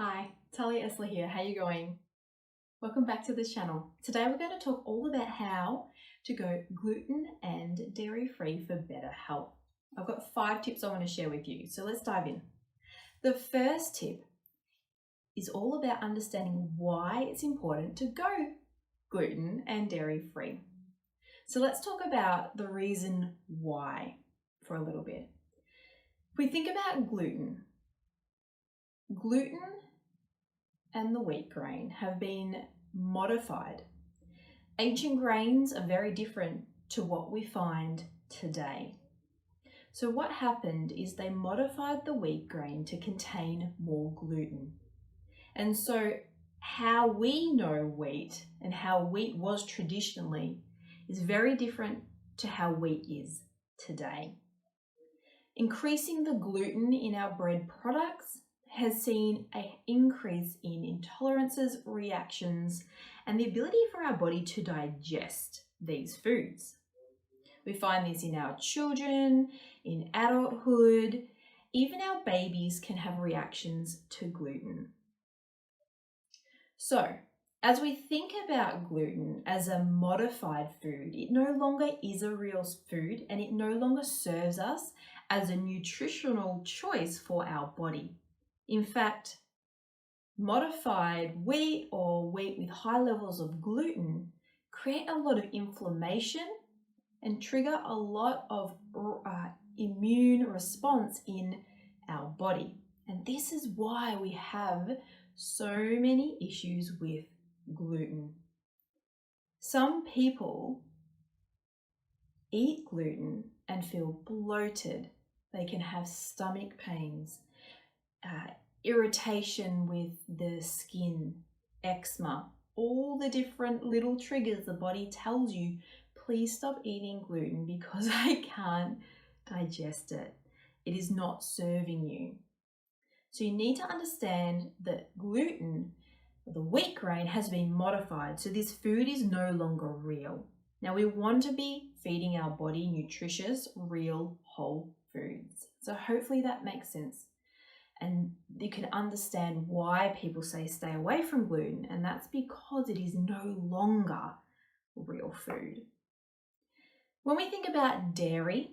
Hi, Talia Esler here. How you going? Welcome back to the channel. Today we're going to talk all about how to go gluten and dairy free for better health. I've got 5 tips I want to share with you, so let's dive in. The first tip is all about understanding why it's important to go gluten and dairy free. So let's talk about the reason why for a little bit. If we think about gluten and the wheat grain have been modified. Ancient grains are very different to what we find today. So what happened is they modified the wheat grain to contain more gluten. And so how we know wheat and how wheat was traditionally is very different to how wheat is today. Increasing the gluten in our bread products has seen an increase in intolerances, reactions, and the ability for our body to digest these foods. We find this in our children, in adulthood, even our babies can have reactions to gluten. So, as we think about gluten as a modified food, it no longer is a real food and it no longer serves us as a nutritional choice for our body. In fact, modified wheat or wheat with high levels of gluten create a lot of inflammation and trigger a lot of immune response in our body. And this is why we have so many issues with gluten. Some people eat gluten and feel bloated. They can have stomach pains, irritation with the skin, eczema, all the different little triggers the body tells you, please stop eating gluten because I can't digest it. It is not serving you. So you need to understand that gluten, the wheat grain, has been modified. So this food is no longer real. Now we want to be feeding our body nutritious, real, whole foods. So hopefully that makes sense. And you can understand why people say stay away from gluten, and that's because it is no longer real food. When we think about dairy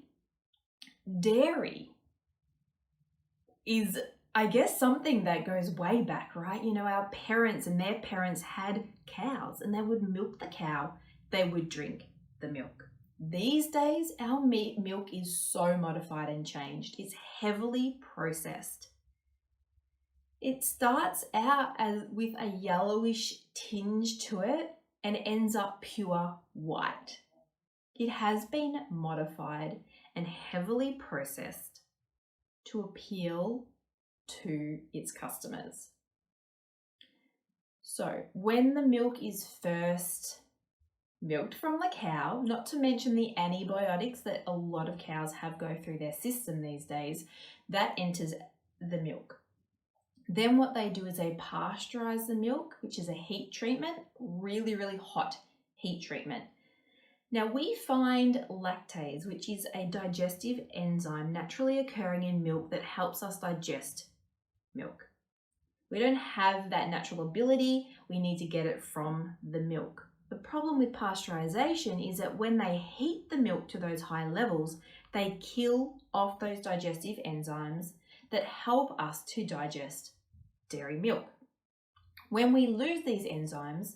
is, I guess, something that goes way back, right? You know, our parents and their parents had cows and they would milk the cow, they would drink the milk. These days, our milk is so modified and changed. It's heavily processed. It starts out with a yellowish tinge to it and ends up pure white. It has been modified and heavily processed to appeal to its customers. So when the milk is first milked from the cow, not to mention the antibiotics that a lot of cows have go through their system these days, that enters the milk. Then what they do is they pasteurize the milk, which is a heat treatment, really, really hot heat treatment. Now we find lactase, which is a digestive enzyme naturally occurring in milk that helps us digest milk. We don't have that natural ability. We need to get it from the milk. The problem with pasteurization is that when they heat the milk to those high levels, they kill off those digestive enzymes that help us to digest dairy milk. When we lose these enzymes,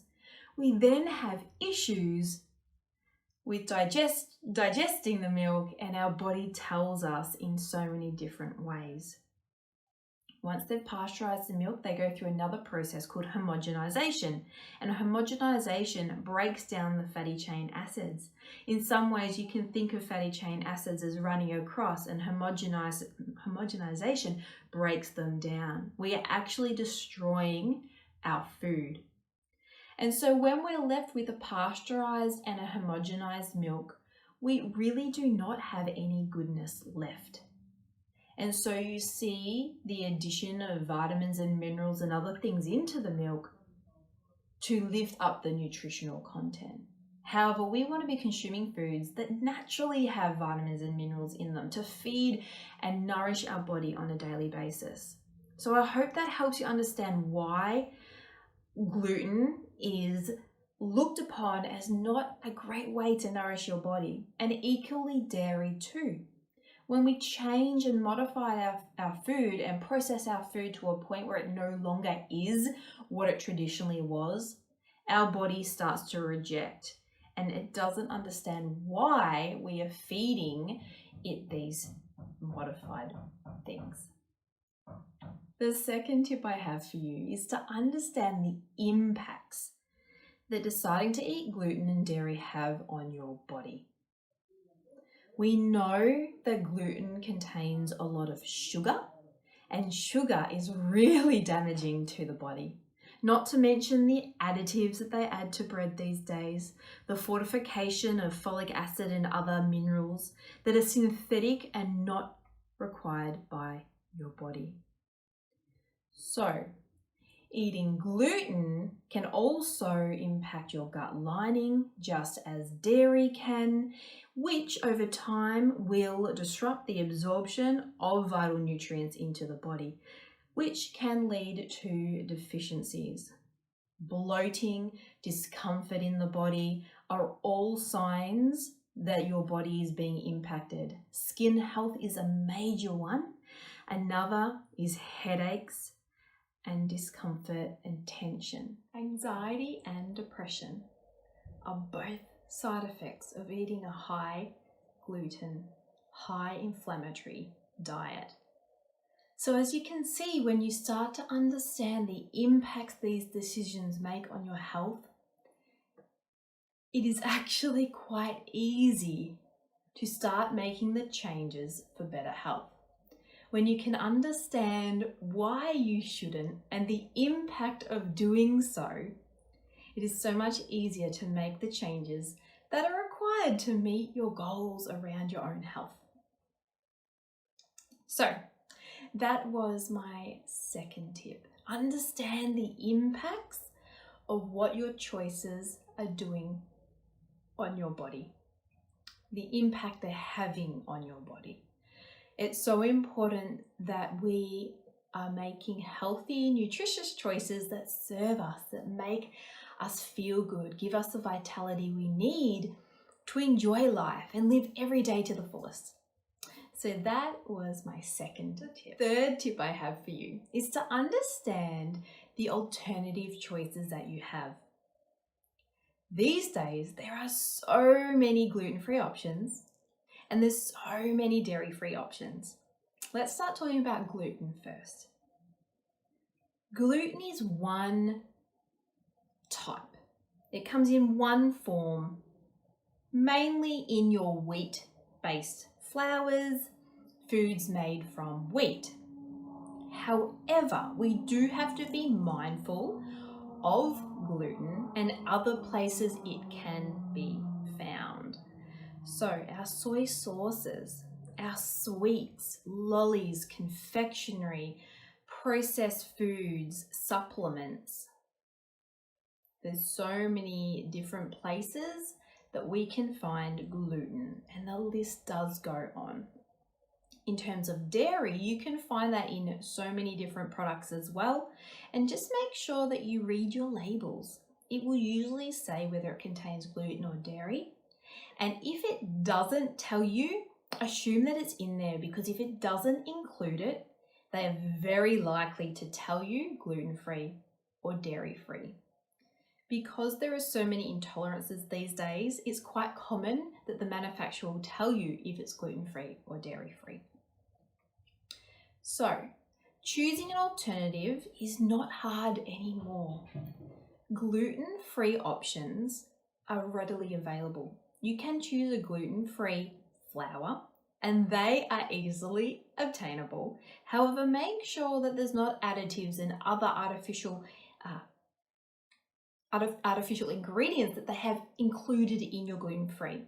we then have issues with digesting the milk, and our body tells us in so many different ways. Once they've pasteurized the milk, they go through another process called homogenization. And homogenization breaks down the fatty chain acids. In some ways, you can think of fatty chain acids as running across, and homogenization breaks them down. We are actually destroying our food. And so when we're left with a pasteurized and a homogenized milk, we really do not have any goodness left. And so you see the addition of vitamins and minerals and other things into the milk to lift up the nutritional content. However, we want to be consuming foods that naturally have vitamins and minerals in them to feed and nourish our body on a daily basis. So I hope that helps you understand why gluten is looked upon as not a great way to nourish your body, and equally dairy too. When we change and modify our food and process our food to a point where it no longer is what it traditionally was, our body starts to reject and it doesn't understand why we are feeding it these modified things. The second tip I have for you is to understand the impacts that deciding to eat gluten and dairy have on your body. We know that gluten contains a lot of sugar, and sugar is really damaging to the body. Not to mention the additives that they add to bread these days, the fortification of folic acid and other minerals that are synthetic and not required by your body. So, eating gluten can also impact your gut lining, just as dairy can, which over time will disrupt the absorption of vital nutrients into the body, which can lead to deficiencies. Bloating, discomfort in the body are all signs that your body is being impacted. Skin health is a major one. Another is headaches and discomfort and tension. Anxiety and depression are both side effects of eating a high gluten, high inflammatory diet. So as you can see, when you start to understand the impacts these decisions make on your health, it is actually quite easy to start making the changes for better health. When you can understand why you shouldn't and the impact of doing so, it is so much easier to make the changes that are required to meet your goals around your own health. So, that was my second tip. Understand the impacts of what your choices are doing on your body, the impact they're having on your body. It's so important that we are making healthy, nutritious choices that serve us, that make us feel good, give us the vitality we need to enjoy life and live every day to the fullest. So that was my second tip. Third tip I have for you is to understand the alternative choices that you have. These days, there are so many gluten-free options and there's so many dairy-free options. Let's start talking about gluten first. Gluten is one type. It comes in one form, mainly in your wheat-based flours, foods made from wheat. However, we do have to be mindful of gluten and other places it can be found. So our soy sauces, our sweets, lollies, confectionery, processed foods, supplements. There's so many different places that we can find gluten, and the list does go on. In terms of dairy, you can find that in so many different products as well. And just make sure that you read your labels. It will usually say whether it contains gluten or dairy. And if it doesn't tell you, assume that it's in there, because if it doesn't include it, they are very likely to tell you gluten-free or dairy-free. Because there are so many intolerances these days, it's quite common that the manufacturer will tell you if it's gluten-free or dairy-free. So, choosing an alternative is not hard anymore. Gluten-free options are readily available. You can choose a gluten-free flour and they are easily obtainable. However, make sure that there's not additives and other artificial ingredients that they have included in your gluten-free.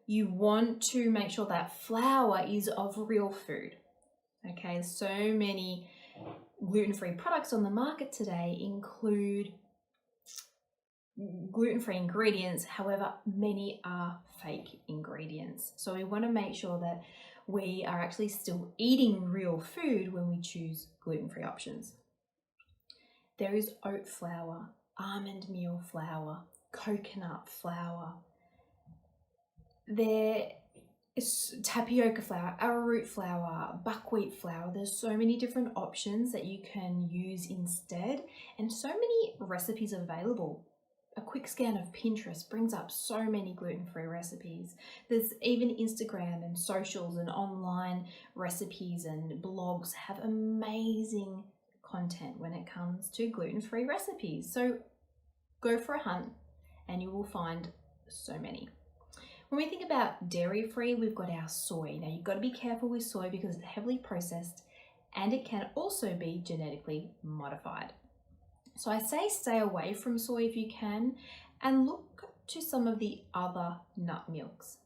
You want to make sure that flour is of real food. Okay, so many gluten-free products on the market today include gluten-free ingredients, however, many are fake ingredients. So we want to make sure that we are actually still eating real food when we choose gluten-free options. There is oat flour, almond meal flour, coconut flour. There is tapioca flour, arrowroot flour, buckwheat flour. There's so many different options that you can use instead, and so many recipes available. A quick scan of Pinterest brings up so many gluten-free recipes. There's even Instagram and socials and online recipes and blogs have amazing content when it comes to gluten-free recipes. So go for a hunt and you will find so many. When we think about dairy-free, we've got our soy. Now you've got to be careful with soy because it's heavily processed and it can also be genetically modified. So I say stay away from soy if you can and look to some of the other nut milks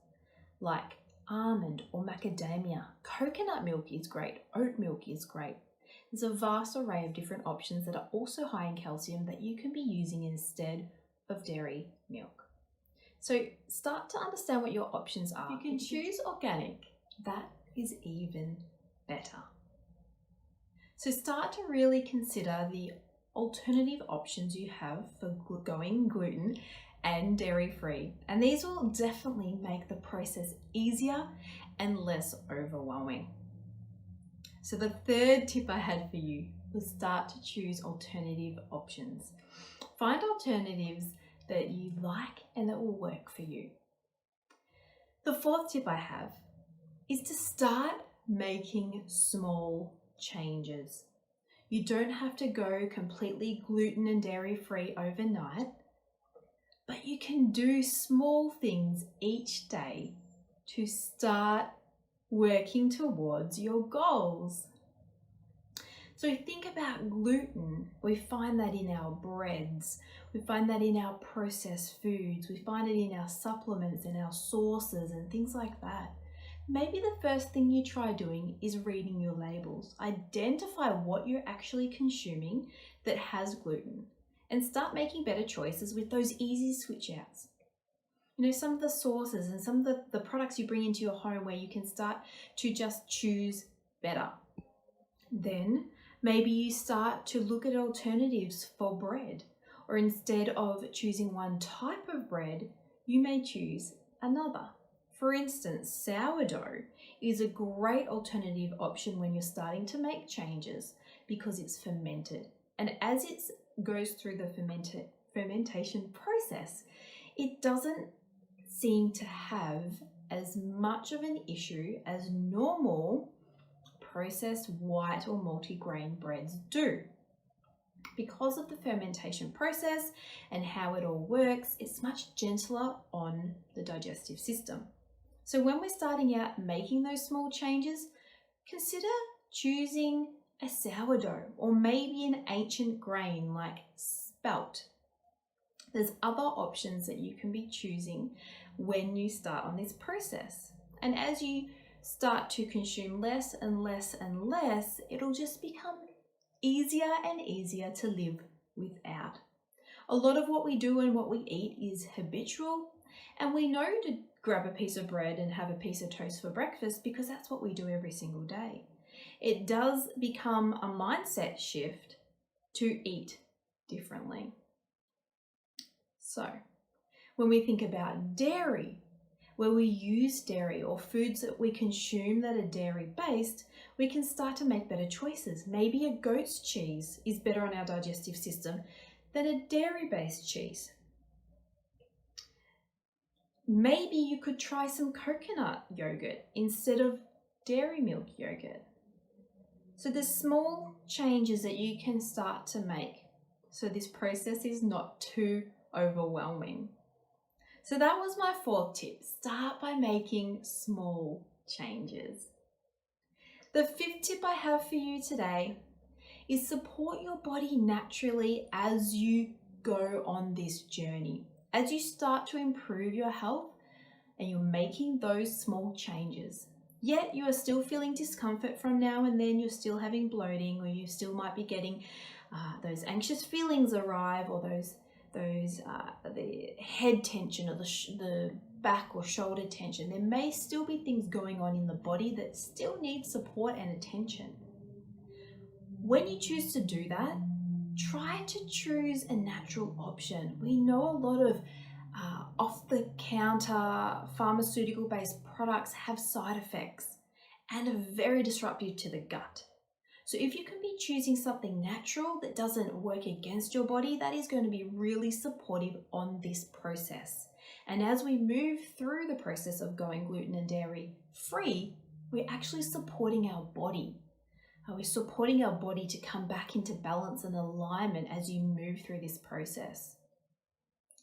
like almond or macadamia. Coconut milk is great, oat milk is great. There's a vast array of different options that are also high in calcium that you can be using instead of dairy milk. So start to understand what your options are. If you can choose organic, that is even better. So start to really consider the alternative options you have for going gluten and dairy-free. And these will definitely make the process easier and less overwhelming. So the third tip I had for you was start to choose alternative options. Find alternatives that you like and that will work for you. The fourth tip I have is to start making small changes. You don't have to go completely gluten and dairy free overnight, but you can do small things each day to start working towards your goals. So think about gluten. We find that in our breads, we find that in our processed foods, we find it in our supplements and our sauces and things like that. Maybe the first thing you try doing is reading your labels. Identify what you're actually consuming that has gluten and start making better choices with those easy switch outs. You know, some of the sauces and some of the products you bring into your home where you can start to just choose better. Then maybe you start to look at alternatives for bread, or instead of choosing one type of bread, you may choose another. For instance, sourdough is a great alternative option when you're starting to make changes because it's fermented. And as it goes through the fermentation process, it doesn't seem to have as much of an issue as normal processed white or multigrain breads do. Because of the fermentation process and how it all works, it's much gentler on the digestive system. So when we're starting out making those small changes, consider choosing a sourdough or maybe an ancient grain like spelt. There's other options that you can be choosing when you start on this process. And as you start to consume less and less and less, it'll just become easier and easier to live without. A lot of what we do and what we eat is habitual, and we know to grab a piece of bread and have a piece of toast for breakfast because that's what we do every single day. It does become a mindset shift to eat differently. So, when we think about dairy, where we use dairy or foods that we consume that are dairy-based, we can start to make better choices. Maybe a goat's cheese is better on our digestive system than a dairy-based cheese. Maybe you could try some coconut yogurt instead of dairy milk yogurt. So there's small changes that you can start to make so this process is not too overwhelming. So that was my fourth tip. Start by making small changes. The fifth tip I have for you today is support your body naturally as you go on this journey. As you start to improve your health and you're making those small changes, yet you are still feeling discomfort from now and then, you're still having bloating, or you still might be getting those anxious feelings arrive, or those the head tension or the back or shoulder tension. There may still be things going on in the body that still need support and attention. When you choose to do that, try to choose a natural option. We know a lot of off-the-counter pharmaceutical-based products have side effects and are very disruptive to the gut. So if you can be choosing something natural that doesn't work against your body, that is going to be really supportive on this process. And as we move through the process of going gluten and dairy free, we're actually supporting our body. We're supporting our body to come back into balance and alignment as you move through this process.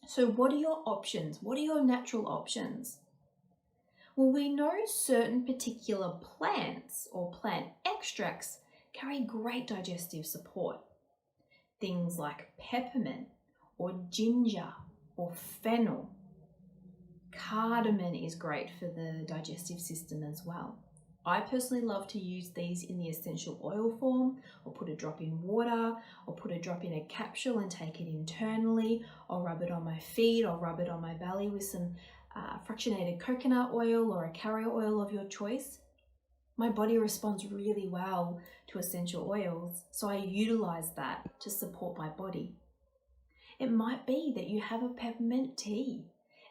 So what are your options? What are your natural options? Well, we know certain particular plants or plant extracts carry great digestive support. Things like peppermint or ginger or fennel. Cardamom is great for the digestive system as well. I personally love to use these in the essential oil form, or put a drop in water, or put a drop in a capsule and take it internally, or rub it on my feet, or rub it on my belly with some fractionated coconut oil or a carrier oil of your choice. My body responds really well to essential oils, so I utilize that to support my body. It might be that you have a peppermint tea.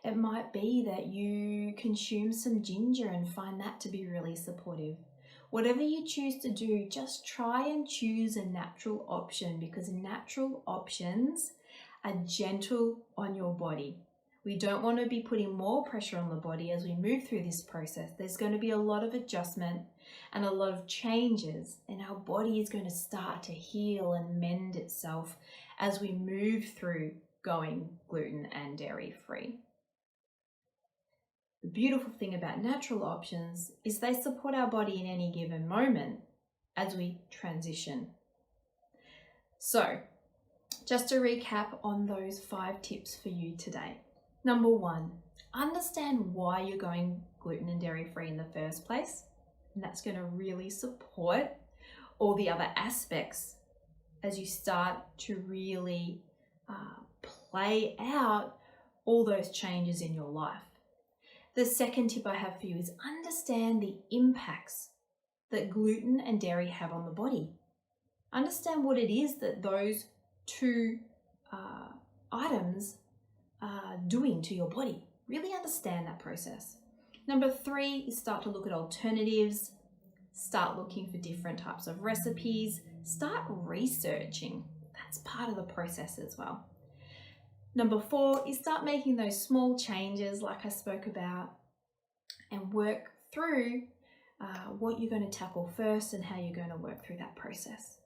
It might be that you consume some ginger and find that to be really supportive. Whatever you choose to do, just try and choose a natural option, because natural options are gentle on your body. We don't want to be putting more pressure on the body as we move through this process. There's going to be a lot of adjustment and a lot of changes, and our body is going to start to heal and mend itself as we move through going gluten and dairy free. The beautiful thing about natural options is they support our body in any given moment as we transition. So, just to recap on those 5 tips for you today. Number 1, understand why you're going gluten and dairy free in the first place. And that's going to really support all the other aspects as you start to really play out all those changes in your life. The second tip I have for you is understand the impacts that gluten and dairy have on the body. Understand what it is that those 2 items are doing to your body. Really understand that process. Number 3 is start to look at alternatives, start looking for different types of recipes, start researching. That's part of the process as well. Number 4 is start making those small changes like I spoke about, and work through what you're going to tackle first and how you're going to work through that process.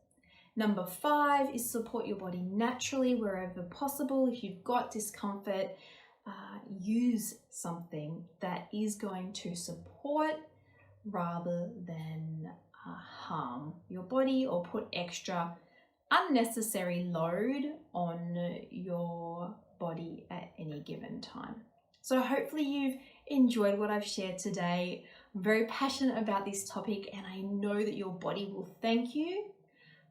Number 5 is support your body naturally wherever possible. If you've got discomfort, use something that is going to support rather than harm your body or put extra unnecessary load on your body at any given time. So hopefully you've enjoyed what I've shared today. I'm very passionate about this topic, and I know that your body will thank you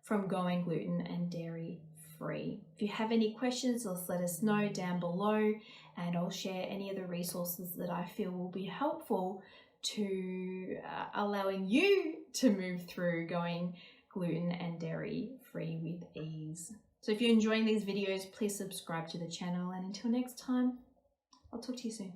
from going gluten and dairy free. If you have any questions, just let us know down below, and I'll share any of the resources that I feel will be helpful to allowing you to move through going gluten and dairy free with ease. So if you're enjoying these videos, please subscribe to the channel, and until next time, I'll talk to you soon.